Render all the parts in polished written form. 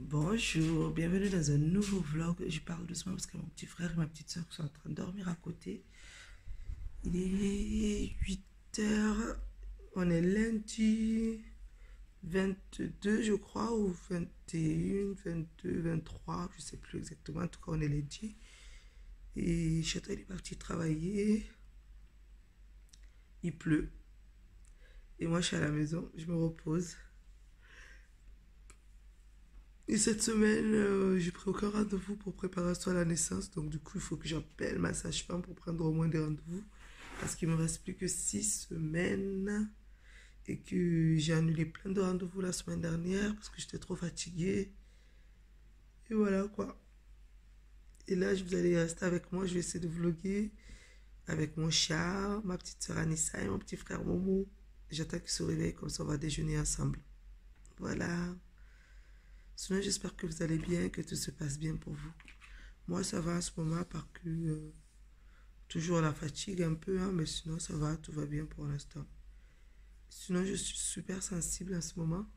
Bonjour, bienvenue dans un nouveau vlog. Je parle doucement parce que mon petit frère et ma petite soeur sont en train de dormir à côté. Il est 8 h. On est lundi 22, je crois, ou 21, 22, 23, je sais plus exactement. En tout cas, on est lundi. Et Château, il est parti travailler. Il pleut. Et moi, je suis à la maison, je me repose. Et cette semaine, j'ai pris aucun rendez-vous pour préparation à la naissance. Donc, du coup, il faut que j'appelle ma sage-femme pour prendre au moins des rendez-vous. Parce qu'il me reste plus que 6 semaines. Et que j'ai annulé plein de rendez-vous la semaine dernière parce que j'étais trop fatiguée. Et voilà quoi. Et là, vous allez rester avec moi. Je vais essayer de vlogger avec mon chat, ma petite soeur Anissa et mon petit frère Momo. J'attends qu'ils se réveillent, comme ça on va déjeuner ensemble. Voilà. Sinon, j'espère que vous allez bien, que tout se passe bien pour vous. Moi, ça va à ce moment, parce que toujours la fatigue un peu, hein, mais sinon, ça va, tout va bien pour l'instant. Sinon, je suis super sensible en ce moment.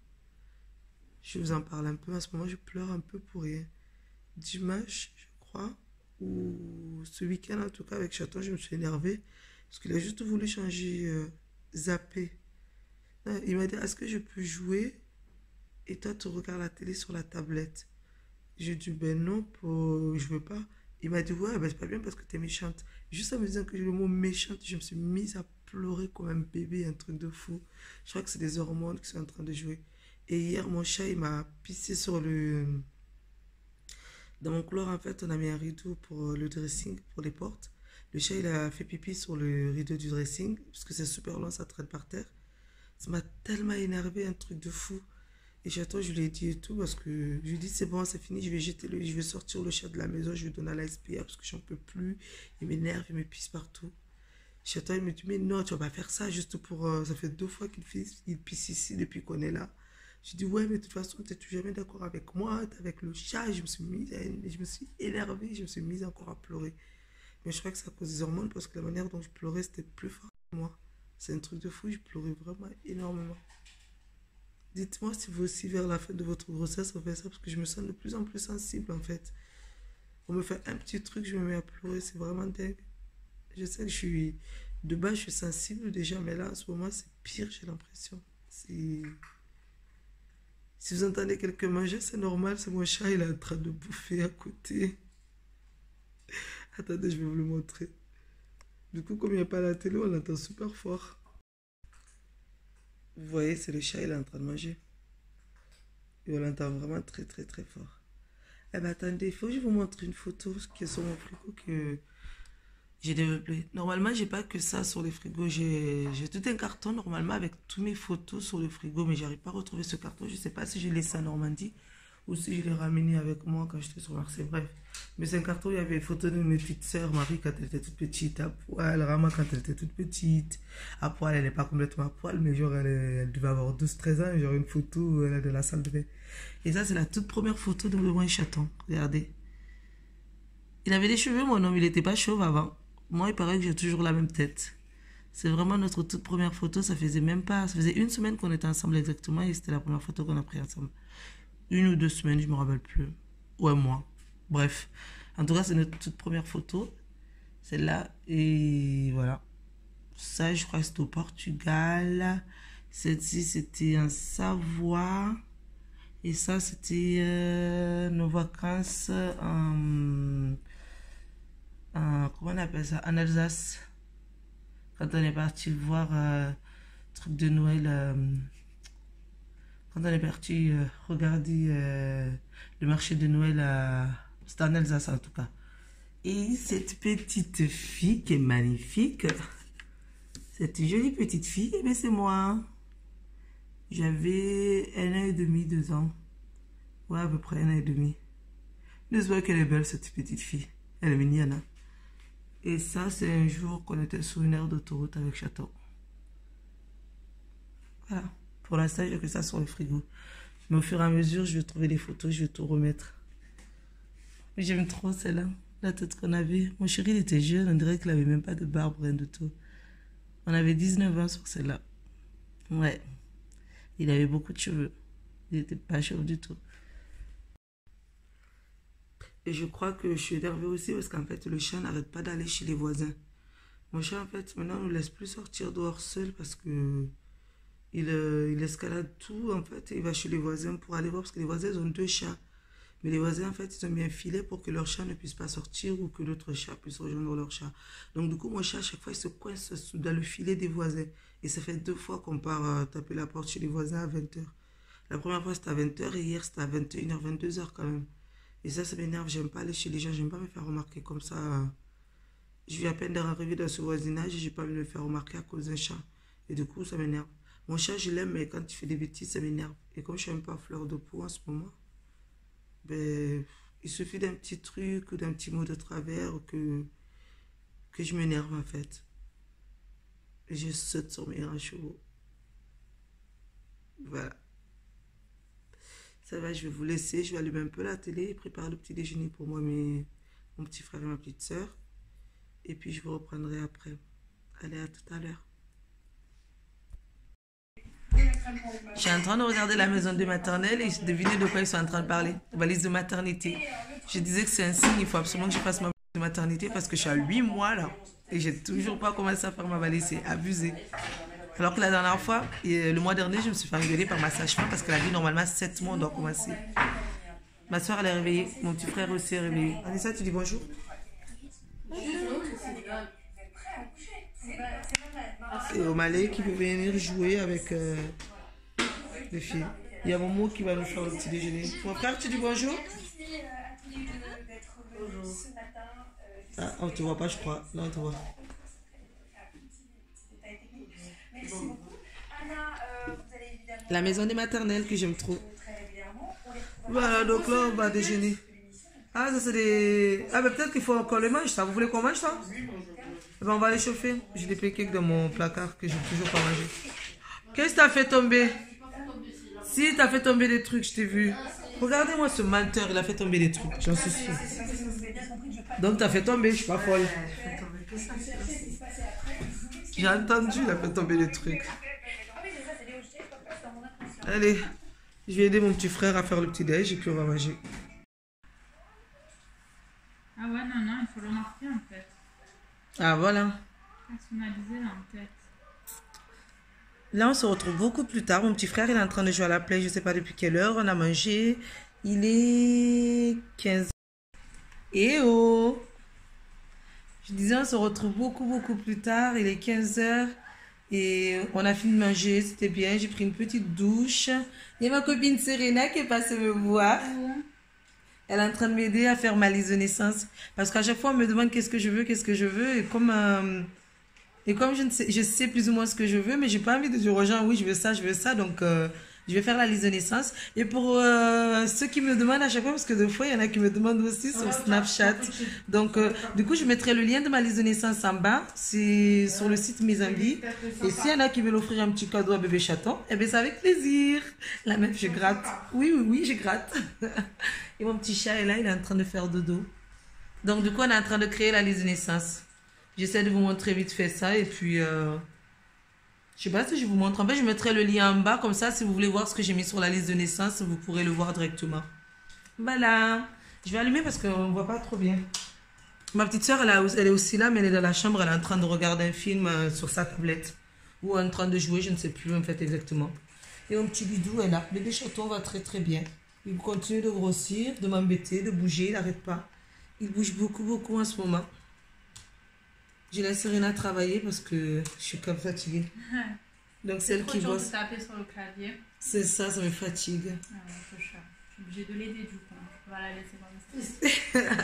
Je vous en parle un peu. En ce moment, je pleure un peu pour rien. Dimanche, je crois, ou ce week-end, en tout cas, avec Chaton, je me suis énervée parce qu'il a juste voulu changer, zapper. Il m'a dit, est-ce que je peux jouer et toi, tu regardes la télé sur la tablette? J'ai dit, ben non, je veux pas. Il m'a dit, ouais, ben c'est pas bien parce que t'es méchante. Juste en me disant que j'ai le mot méchante, je me suis mise à pleurer comme un bébé, un truc de fou. Je crois que c'est des hormones qui sont en train de jouer. Et hier, mon chat, il m'a pissé sur le... Dans mon couloir, en fait, on a mis un rideau pour le dressing, pour les portes. Le chat, il a fait pipi sur le rideau du dressing, parce que c'est super long, ça traîne par terre. Ça m'a tellement énervé, un truc de fou. Et j'attends, je lui ai dit et tout, parce que je lui ai dit, c'est bon, c'est fini, je vais sortir le chat de la maison, je vais donner à la SPA, parce que j'en peux plus. Il m'énerve, il me pisse partout. J'attends, il me dit, mais non, tu vas pas faire ça, juste pour... ça fait 2 fois qu'il pisse ici depuis qu'on est là. Je dis, ouais, mais de toute façon, tu n'es jamais d'accord avec moi, t'es avec le chat. Et je me suis énervée, je me suis mise encore à pleurer. Mais je crois que c'est à cause des hormones, parce que la manière dont je pleurais, c'était plus fort que moi. C'est un truc de fou, je pleurais vraiment énormément. Dites-moi si vous aussi, vers la fin de votre grossesse, vous faites ça, parce que je me sens de plus en plus sensible, en fait. On me fait un petit truc, je me mets à pleurer, c'est vraiment dingue. Je sais que je suis... De base, je suis sensible déjà, mais là, en ce moment, c'est pire, j'ai l'impression. C'est... Si vous entendez quelqu'un manger, c'est normal, c'est mon chat, il est en train de bouffer à côté. Attendez, je vais vous le montrer. Du coup, comme il n'y a pas la télé, on l'entend super fort. Vous voyez, c'est le chat, il est en train de manger. Et on l'entend vraiment très, très, très fort. Eh bien, attendez, il faut que je vous montre une photo qui est sur mon frigo que j'ai développé. Normalement, j'ai pas que ça sur les frigos. J'ai tout un carton normalement avec toutes mes photos sur le frigo, mais j'arrive pas à retrouver ce carton. Je sais pas si j'ai laissé en Normandie ou si je l'ai ramené avec moi quand j'étais sur Marseille. Bref, mais c'est un carton où il y avait les photos de mes petites sœurs, Marie quand elle était toute petite, à poil, Rama quand elle était toute petite. À poil, elle n'est pas complètement à poil, mais genre elle devait avoir 12 13 ans. Genre une photo elle est de la salle de bain. Et ça, c'est la toute première photo de moi et Chaton. Regardez. Il avait des cheveux, mon homme, il n'était pas chauve avant. Moi, il paraît que j'ai toujours la même tête. C'est vraiment notre toute première photo. Ça faisait même pas... Ça faisait une semaine qu'on était ensemble exactement et c'était la première photo qu'on a prise ensemble. 1 ou 2 semaines, je ne me rappelle plus. Ou un mois. Bref. En tout cas, c'est notre toute première photo. Celle-là. Et voilà. Ça, je crois que c'était au Portugal. Celle-ci, c'était en Savoie. Et ça, c'était nos vacances comment on appelle ça? En Alsace. Quand on est parti voir truc de Noël. Quand on est parti regarder le marché de Noël. C'était en Alsace en tout cas. Et cette petite fille qui est magnifique. Cette jolie petite fille, eh bien c'est moi. J'avais 1 an et demi, 2 ans. Ouais, à peu près 1 an et demi. J'espère qu'elle est belle, cette petite fille. Elle est mignonne, hein? Et ça, c'est un jour qu'on était sur une aire d'autoroute avec Chaton. Voilà. Pour l'instant, j'ai que ça sur le frigo. Mais au fur et à mesure, je vais trouver les photos, je vais tout remettre. J'aime trop celle-là. La tête qu'on avait. Mon chéri, il était jeune, on dirait qu'il n'avait même pas de barbe, rien de tout. On avait 19 ans sur celle-là. Ouais. Il avait beaucoup de cheveux. Il n'était pas chauve du tout. Et je crois que je suis énervée aussi parce qu'en fait, le chat n'arrête pas d'aller chez les voisins. Mon chat, en fait, maintenant, ne nous laisse plus sortir dehors seul parce que il escalade tout, en fait. Et il va chez les voisins pour aller voir parce que les voisins, ils ont 2 chats. Mais les voisins, en fait, ils ont mis un filet pour que leur chat ne puisse pas sortir ou que l'autre chat puisse rejoindre leur chat. Donc, du coup, mon chat, à chaque fois, il se coince dans le filet des voisins. Et ça fait 2 fois qu'on part taper la porte chez les voisins à 20h. La première fois, c'était à 20h et hier, c'était à 21h, 22h quand même. Et ça m'énerve. J'aime pas aller chez les gens. J'aime pas me faire remarquer comme ça. Je viens à peine d'arriver dans ce voisinage et j'ai pas envie de me faire remarquer à cause d'un chat. Et du coup, ça m'énerve. Mon chat, je l'aime, mais quand il fait des bêtises, ça m'énerve. Et comme je suis un peu à fleur de peau en ce moment, ben, il suffit d'un petit truc ou d'un petit mot de travers que je m'énerve en fait. Et je saute sur mes grands chevaux. Voilà. Ça va, je vais vous laisser. Je vais allumer un peu la télé et préparer le petit déjeuner pour moi, mon petit frère et ma petite soeur. Et puis je vous reprendrai après. Allez, à tout à l'heure. Je suis en train de regarder la maison de maternelle et je devinais de quoi ils sont en train de parler. Valise de maternité. Je disais que c'est un signe, il faut absolument que je fasse ma valise de maternité parce que je suis à 8 mois là. Et j'ai toujours pas commencé à faire ma valise, c'est abusé. Alors que la dernière fois, le mois dernier, je me suis fait engueuler par ma sage-femme parce qu'elle a dit normalement 7 mois on doit commencer. Ma soeur elle est réveillée, mon petit frère aussi est réveillé. Anissa, tu dis bonjour? C'est Omalé qui veut venir jouer avec les filles. Il y a Momo qui va nous faire le petit déjeuner. Mon frère, tu dis bonjour? Bonjour. Ah, on ne te voit pas, je crois. Là, on te voit. La maison des maternelles que j'aime trop. Voilà, donc là, on va déjeuner. Ah, ça c'est des... Ah, mais peut-être qu'il faut encore les manger, ça. Vous voulez qu'on mange ça? Eh ben, on va les chauffer. J'ai des pancakes dans mon placard que j'ai toujours pas mangé. Qu'est-ce que t'as fait tomber? Si, t'as fait tomber des trucs, je t'ai vu. Regardez-moi ce menteur, il a fait tomber des trucs, j'en suis sûre. Donc t'as fait tomber, je suis pas folle. J'ai entendu, il a fait tomber des trucs. Allez, je vais aider mon petit frère à faire le petit déj et puis on va manger. Ah ouais, non, il faut le marquer en fait. Ah voilà. Personnaliser là en tête. Là, on se retrouve beaucoup plus tard. Mon petit frère, il est en train de jouer à la play. Je ne sais pas depuis quelle heure. On a mangé. Il est 15h. Et oh! Je disais, on se retrouve beaucoup plus tard. Il est 15h. Et on a fini de manger. C'était bien. J'ai pris une petite douche. Il y a ma copine Serena qui est passée me voir. Elle est en train de m'aider à faire ma liste de naissance. Parce qu'à chaque fois, on me demande qu'est-ce que je veux. Et comme je sais plus ou moins ce que je veux, mais j'ai pas envie de dire aux gens, oui, je veux ça. Donc, je vais faire la liste de naissance. Et pour ceux qui me demandent à chaque fois, parce que des fois, il y en a qui me demandent aussi sur Snapchat. Donc, du coup, je mettrai le lien de ma liste de naissance en bas. C'est sur le site Mes Envies. Et s'il y en a qui veulent offrir un petit cadeau à bébé chaton, eh bien, c'est avec plaisir. La meuf, je gratte. Oui, je gratte. Et mon petit chat est là, il est en train de faire dodo. Donc, du coup, on est en train de créer la liste de naissance. J'essaie de vous montrer vite fait ça et puis je sais pas si je vous montre. En fait, je mettrai le lien en bas comme ça. Si vous voulez voir ce que j'ai mis sur la liste de naissance, vous pourrez le voir directement. Voilà. Je vais allumer parce qu'on ne voit pas trop bien. Ma petite soeur, elle est aussi là, mais elle est dans la chambre. Elle est en train de regarder un film sur sa tablette. Ou en train de jouer, je ne sais plus en fait exactement. Et mon petit bidou est là. Bébé chaton va très bien. Il continue de grossir, de m'embêter, de bouger. Il n'arrête pas. Il bouge beaucoup en ce moment. Je laisse Serena travailler parce que je suis comme fatiguée. Donc c'est elle qui bosse. De taper sur le clavier. C'est ça, ça me fatigue. Ah ouais, je suis obligée de l'aider du coup. Je vais la laisser comme ça.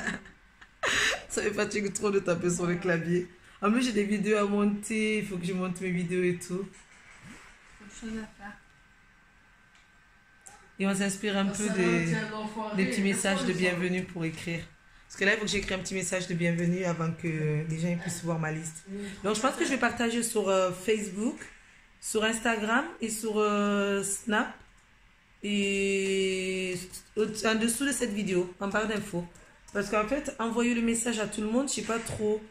Ça me fatigue trop de taper sur le clavier. En plus j'ai des vidéos à monter, il faut que je monte mes vidéos et tout. Autre chose à faire. Et on s'inspire un peu des petits messages de bienvenue pour écrire. Parce que là, il faut que j'écris un petit message de bienvenue avant que les gens puissent voir ma liste. Donc, je pense que je vais partager sur Facebook, sur Instagram et sur Snap. Et en dessous de cette vidéo, en barre d'infos. Parce qu'en fait, envoyer le message à tout le monde, je sais pas trop.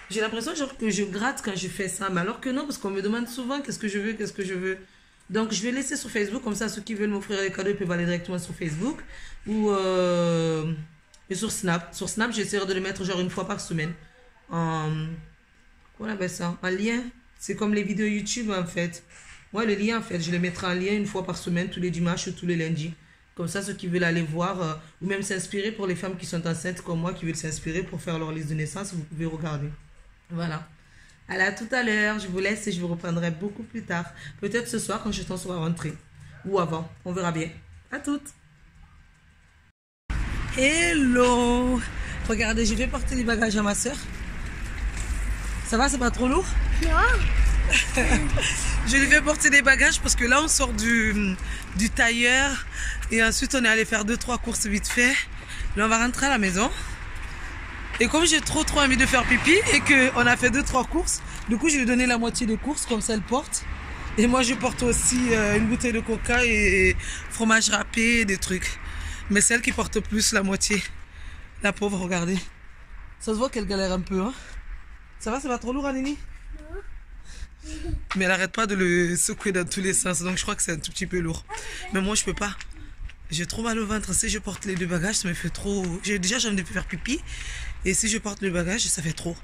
J'ai l'impression genre que je gratte quand je fais ça. Mais alors que non, parce qu'on me demande souvent qu'est-ce que je veux. Donc, je vais laisser sur Facebook. Comme ça, ceux qui veulent m'offrir des cadeaux, ils peuvent aller directement sur Facebook. Ou... Et sur Snap. Sur Snap, j'essaierai de le mettre genre une fois par semaine. En... Comment on appelle ça? En lien. C'est comme les vidéos YouTube en fait. Ouais, le lien en fait. Je le mettrai en lien une fois par semaine, tous les dimanches ou tous les lundis. Comme ça, ceux qui veulent aller voir ou même s'inspirer pour les femmes qui sont enceintes comme moi, qui veulent s'inspirer pour faire leur liste de naissance, vous pouvez regarder. Voilà. Allez, à tout à l'heure. Je vous laisse et je vous reprendrai beaucoup plus tard. Peut-être ce soir quand je t'en serai rentrée. Ou avant. On verra bien. À toutes. Hello. Regardez, je vais porter les bagages à ma soeur. Ça va, c'est pas trop lourd? Non. Je lui vais porter des bagages parce que là, on sort du tailleur. Et ensuite, on est allé faire 2-3 courses vite fait. Là, on va rentrer à la maison. Et comme j'ai trop envie de faire pipi et qu'on a fait 2-3 courses, du coup, je lui ai donné la moitié des courses, comme ça, elle porte. Et moi, je porte aussi une bouteille de coca et fromage râpé et des trucs. Mais c'est elle qui porte plus la moitié. La pauvre, regardez. Ça se voit qu'elle galère un peu, hein. Ça va, c'est pas trop lourd, Anélie? Non. Mais elle arrête pas de le secouer dans tous les sens, donc je crois que c'est un tout petit peu lourd. Mais moi, je peux pas. J'ai trop mal au ventre. Si je porte les 2 bagages, ça me fait trop... Déjà, j'ai envie de faire pipi. Et si je porte le bagage, ça fait trop.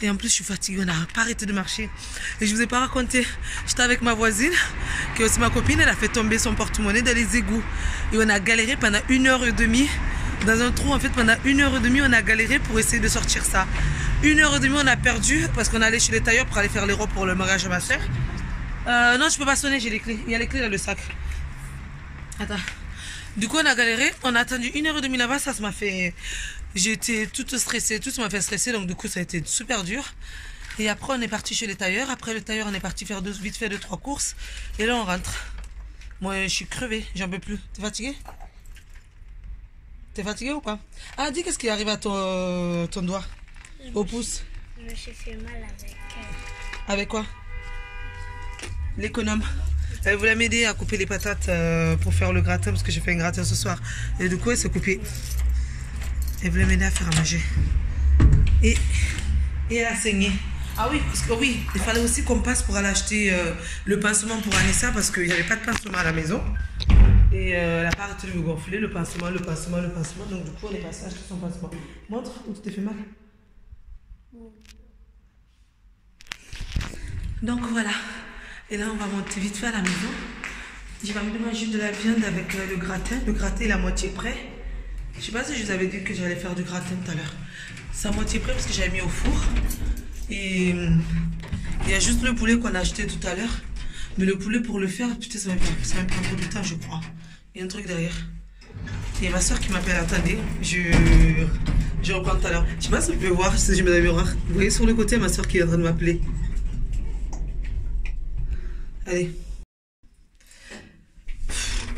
Et en plus, je suis fatiguée. On n'a pas arrêté de marcher. Et je vous ai pas raconté. J'étais avec ma voisine, qui est aussi ma copine. Elle a fait tomber son porte-monnaie dans les égouts. Et on a galéré pendant 1h30. Dans un trou, en fait, pendant 1h30, on a galéré pour essayer de sortir ça. 1h30, on a perdu parce qu'on allait chez les tailleurs pour aller faire les robes pour le mariage de ma soeur. Non, je peux pas sonner, j'ai les clés. Il y a les clés dans le sac. Attends. Du coup, on a galéré. On a attendu 1h30 là-bas. Ça m'a fait... J'étais toute stressée. Tout ça m'a fait stresser. Donc, du coup, ça a été super dur. Et après, on est parti chez les tailleurs. Après le tailleur, on est parti faire vite fait 2-3 courses. Et là, on rentre. Moi, je suis crevée. J'en peux plus. T'es fatiguée? T'es fatiguée ou pas? Ah, dis qu'est-ce qui arrive à ton doigt? Au pouce? Je me suis fait mal avec elle. Avec quoi? L'économe. Elle voulait m'aider à couper les patates pour faire le gratin parce que j'ai fait un gratin ce soir. Et du coup, elle s'est coupée. Elle voulait m'aider à faire à manger. Et elle a saigné. Ah oui, parce que oui, il fallait aussi qu'on passe pour aller acheter le pansement pour Anissa parce qu'il n'y avait pas de pansement à la maison. Et elle n'a pas arrêté de me gonfler, le pansement. Donc du coup, on est passé acheter son pansement. Montre où tu t'es fait mal. Donc voilà. Et là, on va monter vite fait à la maison. Je vais me manger de la viande avec le gratin. Le gratin est à moitié prêt. Je sais pas si je vous avais dit que j'allais faire du gratin tout à l'heure. C'est à moitié prêt parce que j'avais mis au four. Et il y a juste le poulet qu'on a acheté tout à l'heure. Mais le poulet pour le faire, putain, ça va me prendre beaucoup de temps, je crois. Il y a un truc derrière. Il y a ma soeur qui m'appelle. Attendez, je reprends tout à l'heure. Je sais pas si vous pouvez voir, si je mets dans le miroir. Vous voyez sur le côté ma soeur qui est en train de m'appeler. Allez.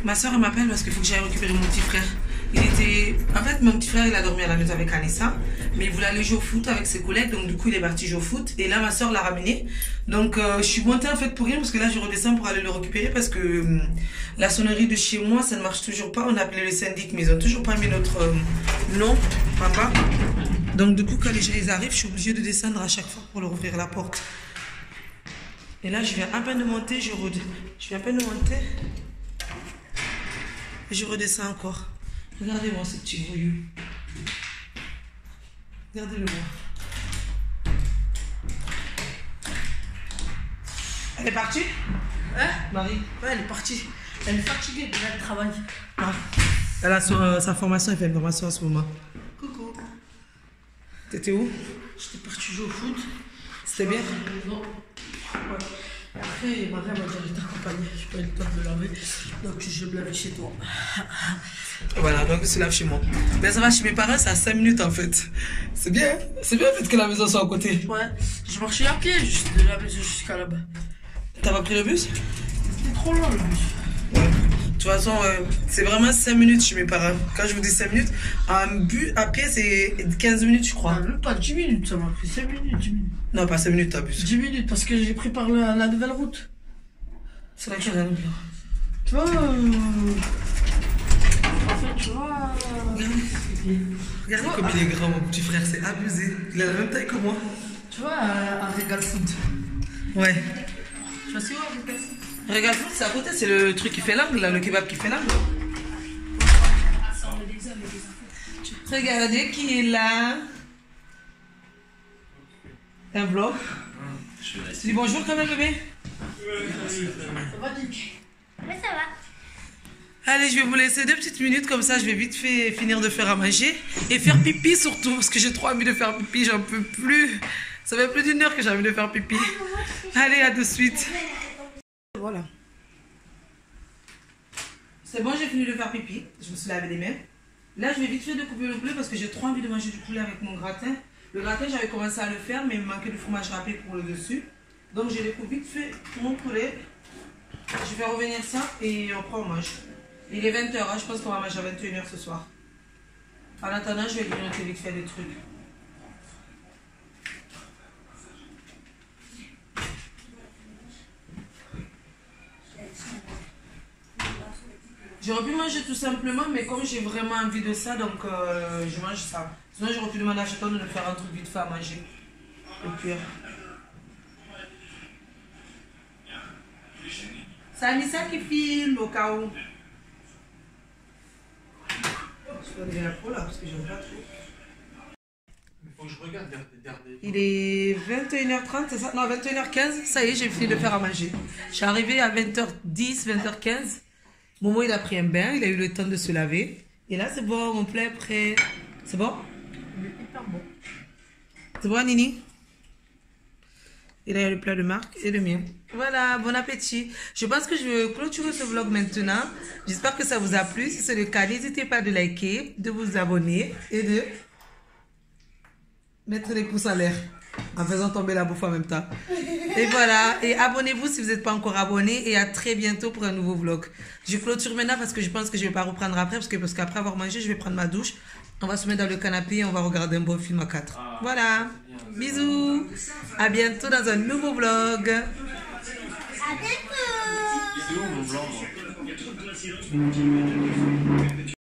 Ma soeur m'appelle parce qu'il faut que j'aille récupérer mon petit frère. En fait, mon petit frère, il a dormi à la maison avec Anissa. Mais il voulait aller jouer au foot avec ses collègues. Donc, du coup, il est parti jouer au foot. Et là, ma soeur l'a ramené. Donc, je suis montée en fait pour rien. Parce que là, je redescends pour aller le récupérer. Parce que la sonnerie de chez moi, ça ne marche toujours pas. On a appelé le syndic, mais ils n'ont toujours pas mis notre nom, papa. Donc, du coup, quand les gens arrivent, je suis obligée de descendre à chaque fois pour leur ouvrir la porte. Et là, je viens à peine de monter, je viens à peine de monter. Et je redescends encore. Regardez-moi ce petit voyou. Regardez-le moi. Elle est partie? Hein? Marie? Ouais, elle est partie. Elle est fatiguée, elle travaille. Ah. Elle a sa formation, elle fait une formation en ce moment. Coucou. T'étais où? J'étais partie jouer au foot. C'était bien? Ouais. Après, Marie m'a dit de t'accompagner. Je n'ai pas eu le temps de me laver. Donc, je vais me laver chez toi. Voilà, donc je se lave chez moi. Mais ça va chez mes parents, c'est à 5 minutes en fait. C'est bien. C'est bien en fait que la maison soit à côté. Ouais. Je marchais à pied juste de la maison jusqu'à là-bas. T'as pas pris le bus? C'était trop loin le bus. Ouais. De toute façon, c'est vraiment 5 minutes chez mes parents. Quand je vous dis 5 minutes, à pied, c'est 15 minutes, je crois. Même pas 10 minutes, ça m'a pris 5 minutes, 10 minutes. Non, pas 5 minutes, t'as bus. 10 minutes, parce que j'ai pris par la nouvelle route. C'est laquelle la nouvelle? Tu vois, en fait, tu vois... Regardez comme il est grand, mon petit frère, c'est abusé. Il a la même taille que moi. Tu vois, un Regal Food. Ouais. Tu vois, c'est où un Regal Food? Regal Food, c'est à côté, c'est le truc qui fait l'angle, là, le kebab qui fait l'angle. Regardez qui est là. Un vlog. Tu dis bonjour quand même, bébé. Ça va, Dick? Mais ça va. Allez, je vais vous laisser 2 petites minutes, comme ça je vais vite fait finir de faire à manger. Et faire pipi surtout, parce que j'ai trop envie de faire pipi, j'en peux plus. Ça fait plus d'1 heure que j'ai envie de faire pipi. Allez, à de suite. Voilà. C'est bon, j'ai fini de faire pipi. Je me suis lavé les mains. Là, je vais vite fait de couper le poulet parce que j'ai trop envie de manger du poulet avec mon gratin. Le gratin, j'avais commencé à le faire, mais il me manquait du fromage râpé pour le dessus. Donc, je découpe vite fait mon poulet. Je vais revenir ça et après on mange. Il est 20h, hein, je pense qu'on va manger à 21h ce soir. En attendant, je vais grignoter vite fait des trucs. J'aurais pu manger tout simplement, mais comme j'ai vraiment envie de ça, donc je mange ça. Sinon, j'aurais pu demander à Chaton de me faire un truc vite fait à manger. Le cuire. C'est Anissa qui filme au cas où. Je vais lever la peau là parce que j'aime pas trop. Il faut que je regarde. Il est 21h30, c'est ça? Non, 21h15. Ça y est, j'ai fini de faire à manger. Je suis arrivée à 20h10, 20h15. Momo, il a pris un bain, il a eu le temps de se laver. Et là, c'est bon, mon plat est prêt. C'est bon? Il est hyper bon. C'est bon, Nini? Et là, il y a le plat de Marc et le mien. Voilà, bon appétit. Je pense que je vais clôturer ce vlog maintenant. J'espère que ça vous a plu. Si c'est le cas, n'hésitez pas de liker, de vous abonner et de mettre les pouces en l'air en faisant tomber la bouffe en même temps. Et voilà, et abonnez-vous si vous n'êtes pas encore abonné et à très bientôt pour un nouveau vlog. Je clôture maintenant parce que je pense que je ne vais pas reprendre après parce qu'après avoir mangé, je vais prendre ma douche. On va se mettre dans le canapé et on va regarder un bon film à 4. Voilà, bisous, à bientôt dans un nouveau vlog. À bientôt. C'est où mon blanc, moi